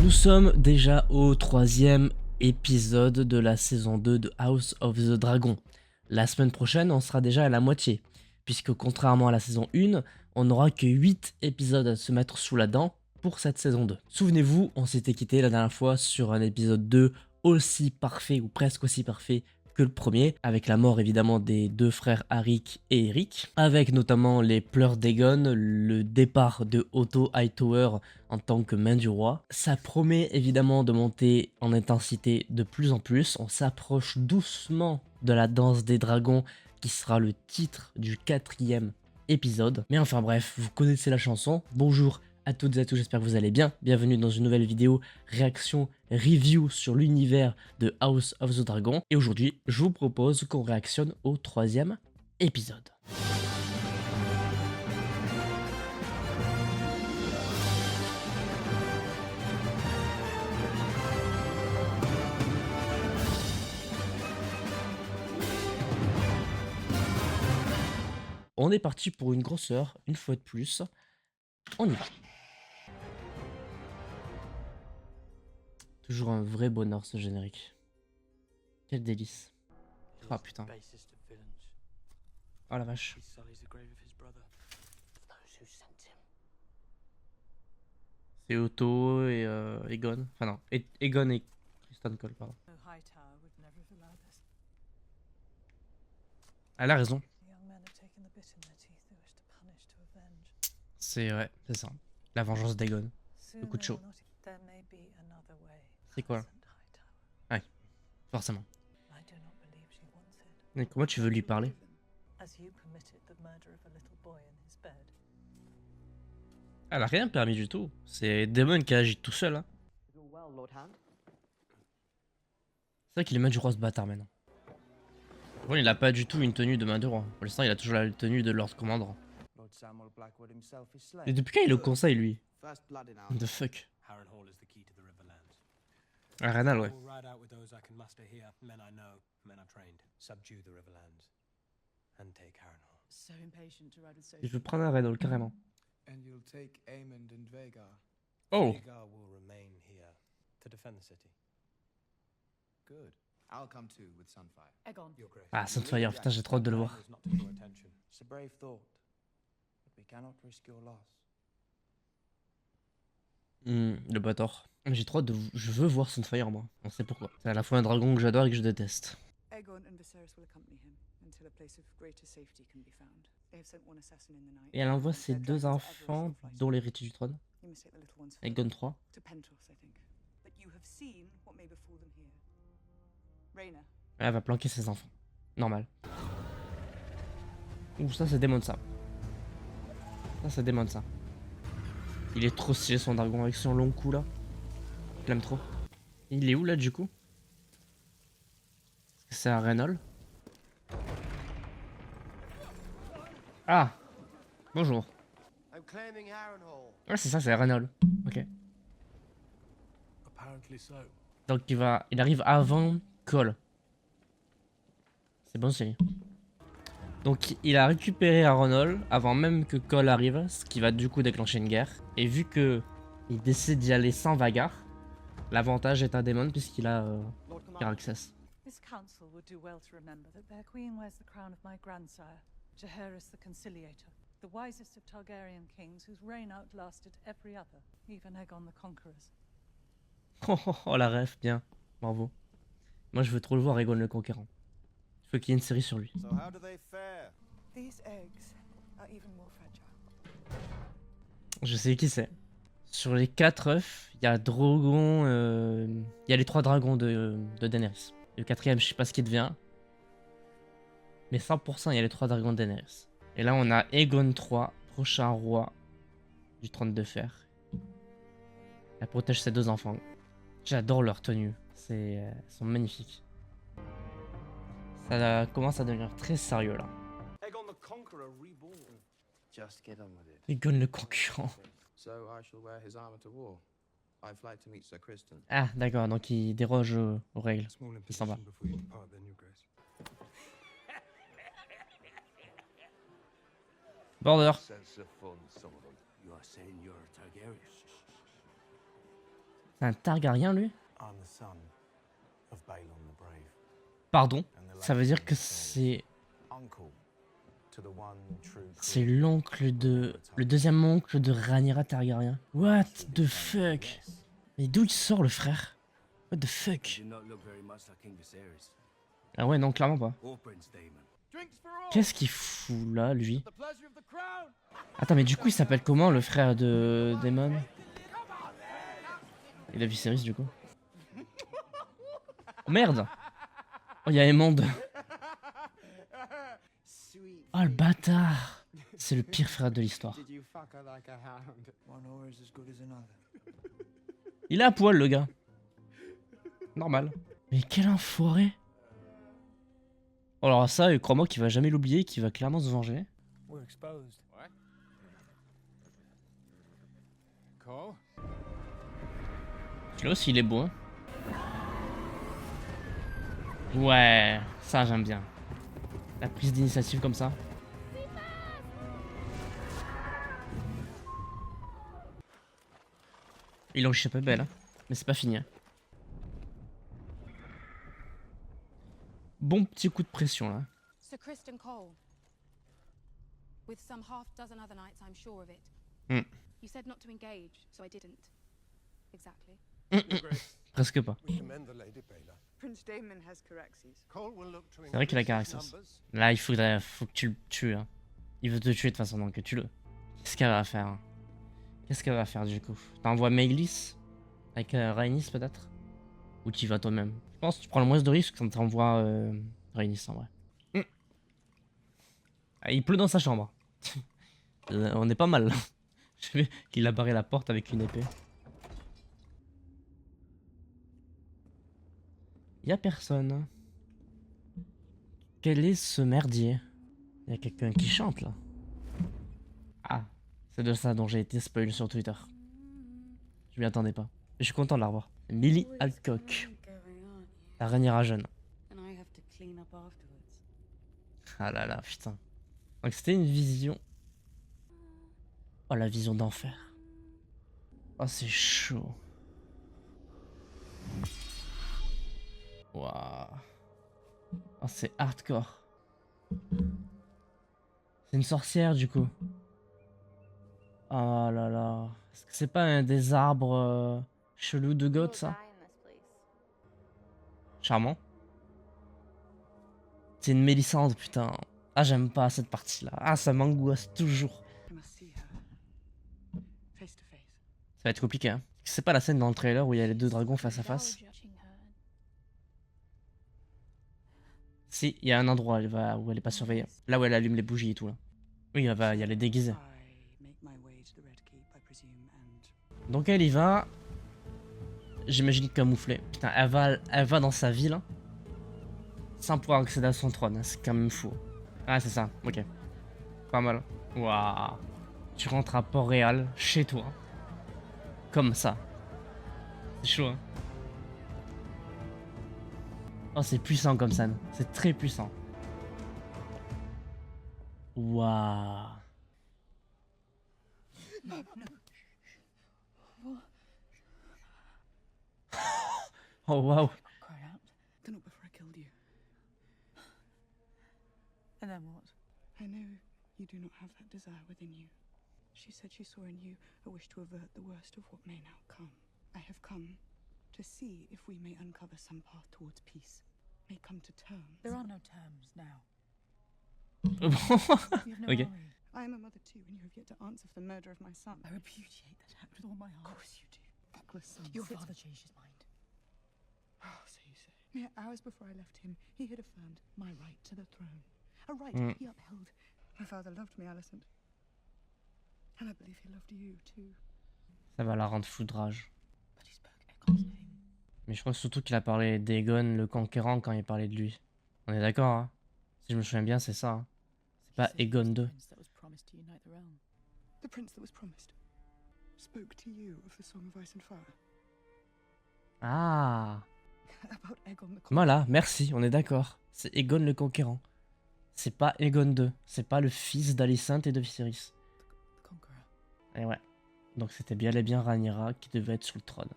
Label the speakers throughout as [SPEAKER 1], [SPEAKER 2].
[SPEAKER 1] Nous sommes déjà au troisième épisode de la saison 2 de House of the Dragon. La semaine prochaine, on sera déjà à la moitié, puisque contrairement à la saison 1, on n'aura que 8 épisodes à se mettre sous la dent pour cette saison 2. Souvenez-vous, on s'était quitté la dernière fois sur un épisode 2 aussi parfait, ou presque aussi parfait que le premier, avec la mort évidemment des deux frères Arik et Eric, avec notamment les pleurs d'Aegon, le départ de Otto Hightower en tant que main du roi. Ça promet évidemment de monter en intensité de plus en plus, on s'approche doucement de la danse des dragons qui sera le titre du 4e épisode. Mais enfin bref, vous connaissez la chanson. Bonjour à toutes et à tous, j'espère que vous allez bien. Bienvenue dans une nouvelle vidéo réaction review sur l'univers de House of the Dragon. Et aujourd'hui, je vous propose qu'on réactionne au 3e épisode. On est parti pour une grosse heure, une fois de plus. On y va. Toujours un vrai bonheur ce générique. Quel délice. Ah putain. Oh la vache. C'est Otto et Aegon. Enfin non, Aegon et Kristen Cole, pardon. Elle a raison. C'est ouais, c'est ça. La vengeance d'Aegon. Le coup de chaud. C'est quoi là? Ouais, forcément. Mais comment tu veux lui parler? Elle a rien permis du tout. C'est Daemon qui agit tout seul. Hein. C'est vrai qu'il est main du roi ce bâtard maintenant. Bon, il a pas du tout une tenue de main de roi. Pour l'instant, il a toujours la tenue de Lord Commandant. Et depuis quand il est au conseil, lui? What the fuck? Arenal, ouais. Je veux prendre un Arenal, carrément. Oh! Ah, Sunfire, putain, j'ai trop hâte de le voir. Le bâtard. J'ai trop hâte de... Je veux voir Sunfire, moi. On sait pourquoi. C'est à la fois un dragon que j'adore et que je déteste. Et elle envoie ses deux enfants, dont l'héritier du trône. Aegon 3. Elle va planquer ses enfants. Normal. Ouh, ça c'est démon ça. Ça c'est démon ça. Il est trop stylé son dragon avec son long cou là. Je l'aime trop. Il est où là du coup? C'est un Renault. Ah! Bonjour. Ouais c'est ça, c'est un Renault. Ok. Donc il arrive avant Cole. C'est bon c'est. Donc il a récupéré Arenol avant même que Cole arrive, ce qui va du coup déclencher une guerre. Et vu que il décide d'y aller sans Vagar, l'avantage est à Daemon puisqu'il a Caraxes.
[SPEAKER 2] This council would do well to remember that their queen wears the crown of my grandsire, Jaehaerys the Conciliator, the wisest of Targaryen kings whose reign outlasted every other, even Aegon the Conqueror's.
[SPEAKER 1] Oh la ref, bien, bravo. Moi je veux trop le voir Aegon le Conquérant. Il faut qu'il y ait une série sur lui. Je sais qui c'est. Sur les 4 œufs, il y a Drogon, il y a les 3 dragons de Daenerys. Le 4ème, je sais pas ce qu'il devient. Mais 100%, il y a les 3 dragons de Daenerys. Et là, on a Aegon 3, prochain roi du trône de fer. Elle protège ses 2 enfants. J'adore leur tenue. Elles sont magnifiques. Ça commence à devenir très sérieux là. Aegon le concurrent. Ah d'accord, donc il déroge aux règles. Il s'en va. Border. C'est un Targaryen, lui?
[SPEAKER 3] I'm the son of Balon the Brave,
[SPEAKER 1] Pardon?
[SPEAKER 3] and the
[SPEAKER 1] Ça veut dire
[SPEAKER 3] legend
[SPEAKER 1] que
[SPEAKER 3] says uncle to the one true
[SPEAKER 1] c'est
[SPEAKER 3] queen
[SPEAKER 1] l'oncle
[SPEAKER 3] of
[SPEAKER 1] de...
[SPEAKER 3] the
[SPEAKER 1] Le deuxième oncle de Rhaenyra Targaryen. What the fuck? Mais d'où il sort, le frère? What the fuck?
[SPEAKER 4] Do not look very much like King Viserys
[SPEAKER 1] Ah ouais, non, clairement pas.
[SPEAKER 4] or Prince Daemon.
[SPEAKER 1] Qu'est-ce qu'il fout là, lui? Attends, mais du coup, il s'appelle comment, le frère de Daemon? Et de Viserys, du coup. Oh, merde! Oh, il y a Aemond. Oh, le bâtard! C'est le pire frère de l'histoire. Il est à poil, le gars. Normal. Mais quel enfoiré! Alors ça, crois-moi qu'il va jamais l'oublier, qu'il va clairement se venger.
[SPEAKER 5] We're exposed. What? Cole?
[SPEAKER 1] Tu vois aussi, il est beau, hein. Ouais, ça j'aime bien. La prise d'initiative comme ça. Il a échappé belle, hein. Mais c'est pas fini. Hein. Bon petit coup de pression là.
[SPEAKER 6] Sir Kristen Cole. With some half dozen other knights, I'm sure of it.
[SPEAKER 1] Mm.
[SPEAKER 6] You said not to engage, so I didn't. Exactly.
[SPEAKER 1] Presque pas.
[SPEAKER 5] We commend the Lady Baela.
[SPEAKER 7] Prince Daemon has Caraxes.
[SPEAKER 5] Cole will look to
[SPEAKER 1] C'est vrai qu'il a
[SPEAKER 5] increase his
[SPEAKER 1] Caraxes.
[SPEAKER 5] numbers.
[SPEAKER 1] Là, faut que tu le tues. Hein. Il veut te tuer de toute façon, donc tue-le. Qu'est-ce qu'elle va faire? Qu'est-ce qu'elle va faire du coup? T'envoies Maeglis avec Rhaenys peut-être? Ou tu y vas toi-même? Je pense que tu prends le moins de risques quand t'envoies Rhaenys en vrai. Ah, il pleut dans sa chambre. On est pas mal là. Je vais qu'il a barré la porte avec une épée. Y'a personne. Quel est ce merdier? Y'a quelqu'un qui chante là. Ah, c'est de ça dont j'ai été spoil sur Twitter. Je m'y attendais pas. Je suis content de la revoir. Millie Alcock. La Rhaenyra jeune. Ah là là, putain. Donc c'était une vision. Oh, la vision d'enfer. Oh, c'est chaud. Waouh. Oh, c'est hardcore. C'est une sorcière du coup. Oh là là. Est-ce que c'est pas un des arbres chelous de Goth ça? Charmant. C'est une Mélissande putain. Ah j'aime pas cette partie là. Ah ça m'angoisse toujours.
[SPEAKER 7] I must see her. Face to face.
[SPEAKER 1] Ça va être compliqué hein. C'est pas la scène dans le trailer où il y a les deux dragons face à face. Si, il y a un endroit où elle est pas surveillée. Là où elle allume les bougies et tout là. Oui, elle va y aller déguisée.
[SPEAKER 7] I make my way to the Red Keep, I presume, and
[SPEAKER 1] Donc elle y va. J'imagine camouflée. Putain, elle va dans sa ville. Sans pouvoir accéder à son trône. Hein. C'est quand même fou. Ah, c'est ça. Ok. Pas mal. Waouh. Tu rentres à Port-Réal, chez toi. Comme ça. C'est chaud, hein. Oh, c'est puissant comme ça. C'est très puissant. Waouh. Oh, waouh.
[SPEAKER 2] Cry out.
[SPEAKER 7] done it before I killed you.
[SPEAKER 2] And then what?
[SPEAKER 7] I know you do not have that desire within you. She said she saw in you a wish to avert the worst of what may now come. I have come to see if we may uncover some path towards peace, may come to terms.
[SPEAKER 2] There are no terms now.
[SPEAKER 1] Bon.
[SPEAKER 2] You have no
[SPEAKER 1] Ok.
[SPEAKER 2] army.
[SPEAKER 7] I am a mother too, and you have yet to answer for the murder of my son.
[SPEAKER 2] I repudiate that act with all my
[SPEAKER 7] Of
[SPEAKER 2] heart.
[SPEAKER 7] course you do. Feckless son.
[SPEAKER 2] Your father changed his mind.
[SPEAKER 7] Oh, so you say. Mere hours before I left him, he had affirmed my right to the throne. A right he upheld. My father loved me, Alicent. And I believe he loved you too.
[SPEAKER 1] Ça va la rendre fou de rage.
[SPEAKER 2] But he spoke Aegon's name.
[SPEAKER 1] Mais je crois surtout qu'il a parlé d'Aegon le Conquérant quand il parlait de lui. On est d'accord, hein? Si je me souviens bien, c'est ça. Hein. C'est pas
[SPEAKER 2] He said he was
[SPEAKER 1] Aegon
[SPEAKER 2] the
[SPEAKER 1] 2.
[SPEAKER 2] prince that was promised to unite the realm.
[SPEAKER 7] The prince that was promised spoke to you of the Song of Ice and Fire.
[SPEAKER 1] Ah,
[SPEAKER 7] About Aegon the Conqueror.
[SPEAKER 1] voilà, merci, on est d'accord. C'est Aegon le Conquérant. C'est pas Aegon 2. C'est pas le fils d'Alicent et de Viserys.
[SPEAKER 2] The conqueror.
[SPEAKER 1] Et ouais. Donc c'était bien et bien Rhaenyra qui devait être sur le trône.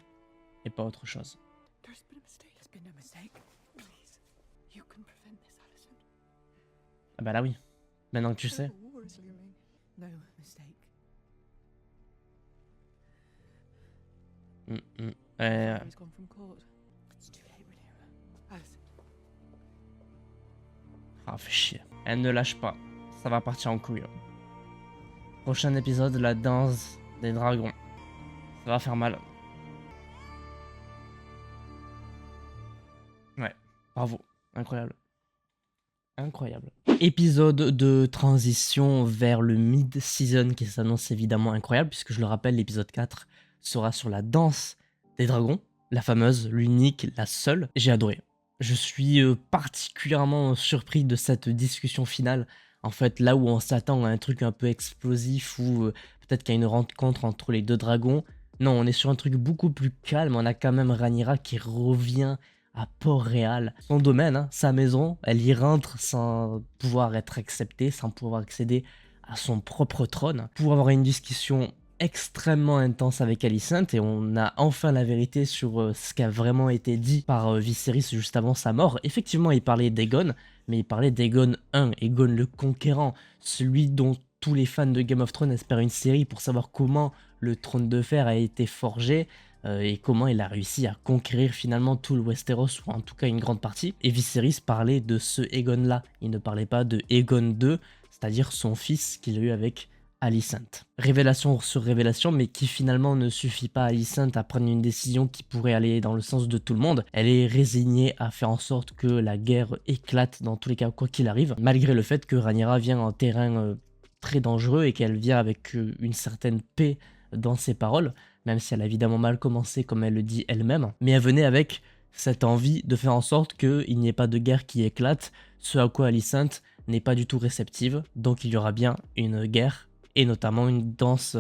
[SPEAKER 1] et pas autre chose.
[SPEAKER 7] There's been a mistake. There's been no mistake. Please, you can prevent this, Alicent.
[SPEAKER 1] Ah bah là oui, maintenant que tu sais.
[SPEAKER 7] The war is looming.
[SPEAKER 8] No mistake. He's gone from court.
[SPEAKER 7] It's too late, Rhaenyra. Alicent.
[SPEAKER 1] Ah, fait chier. Elle ne lâche pas. Ça va partir en couille. Prochain épisode, la danse des dragons. Ça va faire mal. Ouais, bravo. Incroyable. Incroyable. Épisode de transition vers le mid-season qui s'annonce évidemment incroyable, puisque je le rappelle, l'épisode 4 sera sur la danse des dragons. La fameuse, l'unique, la seule. J'ai adoré. Je suis particulièrement surpris de cette discussion finale. En fait, là où on s'attend à un truc un peu explosif ou peut-être qu'il y a une rencontre entre les deux dragons. Non, on est sur un truc beaucoup plus calme. On a quand même Rhaenyra qui revient à Port-Réal. Son domaine, hein, sa maison, elle y rentre sans pouvoir être acceptée, sans pouvoir accéder à son propre trône. Pour avoir une discussion extrêmement intense avec Alicent et on a enfin la vérité sur ce qui a vraiment été dit par Viserys juste avant sa mort. Effectivement, il parlait d'Aegon, mais il parlait d'Aegon I, Aegon le Conquérant, celui dont tous les fans de Game of Thrones espèrent une série pour savoir comment le trône de fer a été forgé et comment il a réussi à conquérir finalement tout le Westeros, ou en tout cas une grande partie. Et Viserys parlait de ce Aegon-là, il ne parlait pas de Aegon II, c'est-à-dire son fils qu'il a eu avec Alicent. Révélation sur révélation, mais qui finalement ne suffit pas à Alicent à prendre une décision qui pourrait aller dans le sens de tout le monde. Elle est résignée à faire en sorte que la guerre éclate dans tous les cas, quoi qu'il arrive, malgré le fait que Rhaenyra vient en terrain très dangereux et qu'elle vient avec une certaine paix dans ses paroles, même si elle a évidemment mal commencé comme elle le dit elle-même, mais elle venait avec cette envie de faire en sorte qu'il n'y ait pas de guerre qui éclate, ce à quoi Alicent n'est pas du tout réceptive, donc il y aura bien une guerre et notamment une danse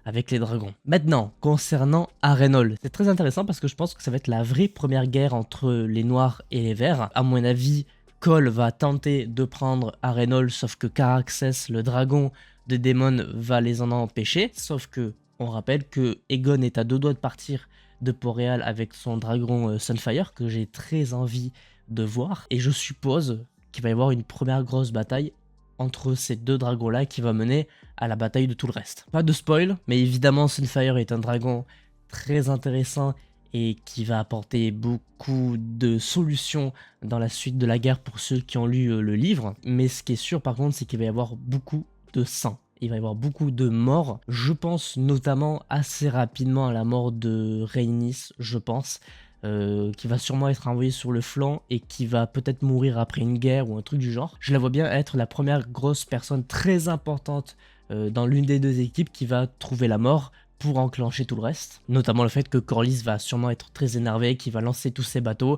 [SPEAKER 1] avec les dragons. Maintenant, concernant Harrenhal, c'est très intéressant parce que je pense que ça va être la vraie première guerre entre les noirs et les verts. À mon avis, Cole va tenter de prendre Harrenhal, sauf que Caraxès, le dragon de Daemon, va les en empêcher. Sauf que, on rappelle que Aegon est à deux doigts de partir de Port-Réal avec son dragon Sunfire, que j'ai très envie de voir. Et je suppose qu'il va y avoir une première grosse bataille entre ces deux dragons-là qui va mener à la bataille de tout le reste. Pas de spoil, mais évidemment Sunfire est un dragon très intéressant et qui va apporter beaucoup de solutions dans la suite de la guerre pour ceux qui ont lu le livre. Mais ce qui est sûr par contre, c'est qu'il va y avoir beaucoup de sang. Il va y avoir beaucoup de morts. Je pense notamment assez rapidement à la mort de Rhaenys, je pense. Qui va sûrement être envoyé sur le flanc et qui va peut-être mourir après une guerre ou un truc du genre. Je la vois bien être la première grosse personne très importante dans l'une des deux équipes qui va trouver la mort pour enclencher tout le reste. Notamment le fait que Corlys va sûrement être très énervé, qui va lancer tous ses bateaux.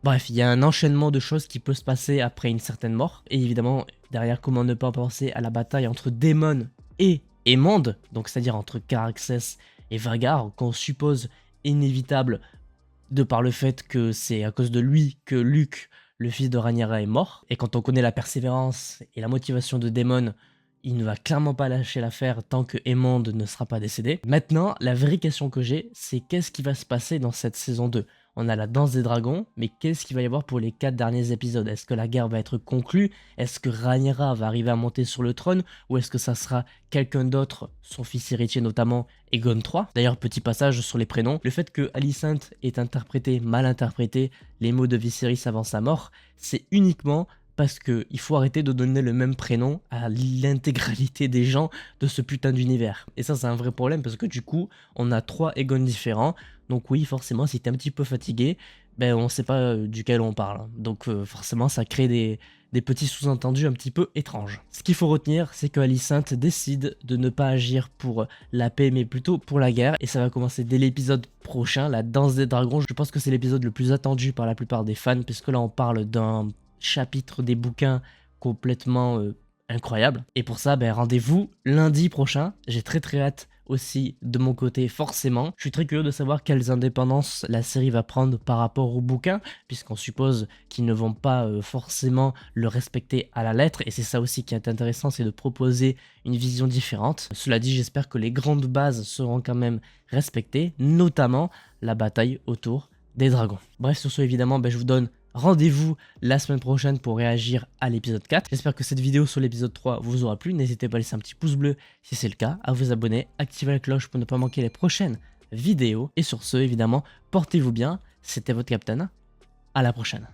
[SPEAKER 1] Bref, il y a un enchaînement de choses qui peut se passer après une certaine mort. Et évidemment, derrière, comment ne pas penser à la bataille entre Daemon et Aemond, donc c'est-à-dire entre Caraxès et Vhagar, qu'on suppose inévitable de par le fait que c'est à cause de lui que Luc, le fils de Rhaenyra, est mort. Et quand on connaît la persévérance et la motivation de Daemon, il ne va clairement pas lâcher l'affaire tant que Aemond ne sera pas décédé. Maintenant, la vraie question que j'ai, c'est qu'est-ce qui va se passer dans cette saison 2 ? On a la danse des dragons, mais qu'est-ce qu'il va y avoir pour les 4 derniers épisodes? Est-ce que la guerre va être conclue? Est-ce que Rhaenyra va arriver à monter sur le trône? Ou est-ce que ça sera quelqu'un d'autre, son fils héritier notamment, Aegon III? D'ailleurs, petit passage sur les prénoms. Le fait que Alicent ait interprété, mal interprété, les mots de Viserys avant sa mort, c'est uniquement parce qu'il faut arrêter de donner le même prénom à l'intégralité des gens de ce putain d'univers. Et ça, c'est un vrai problème parce que du coup, on a 3 Aegon différents. Donc oui, forcément, si t'es un petit peu fatigué, ben on sait pas duquel on parle. Donc forcément, ça crée des petits sous-entendus un petit peu étranges. Ce qu'il faut retenir, c'est que Alicent décide de ne pas agir pour la paix, mais plutôt pour la guerre. Et ça va commencer dès l'épisode prochain, la danse des dragons. Je pense que c'est l'épisode le plus attendu par la plupart des fans, puisque là, on parle d'un chapitre des bouquins complètement incroyable. Et pour ça, rendez-vous lundi prochain. J'ai très hâte aussi de mon côté, forcément. Je suis très curieux de savoir quelles indépendances la série va prendre par rapport au bouquin, puisqu'on suppose qu'ils ne vont pas forcément le respecter à la lettre, et c'est ça aussi qui est intéressant, c'est de proposer une vision différente. Cela dit, j'espère que les grandes bases seront quand même respectées, notamment la bataille autour des dragons. Bref, sur ce, évidemment, je vous donne rendez-vous la semaine prochaine pour réagir à l'épisode 4. J'espère que cette vidéo sur l'épisode 3 vous aura plu. N'hésitez pas à laisser un petit pouce bleu si c'est le cas, à vous abonner, activer la cloche pour ne pas manquer les prochaines vidéos. Et sur ce, évidemment, portez-vous bien. C'était votre Captain. À la prochaine.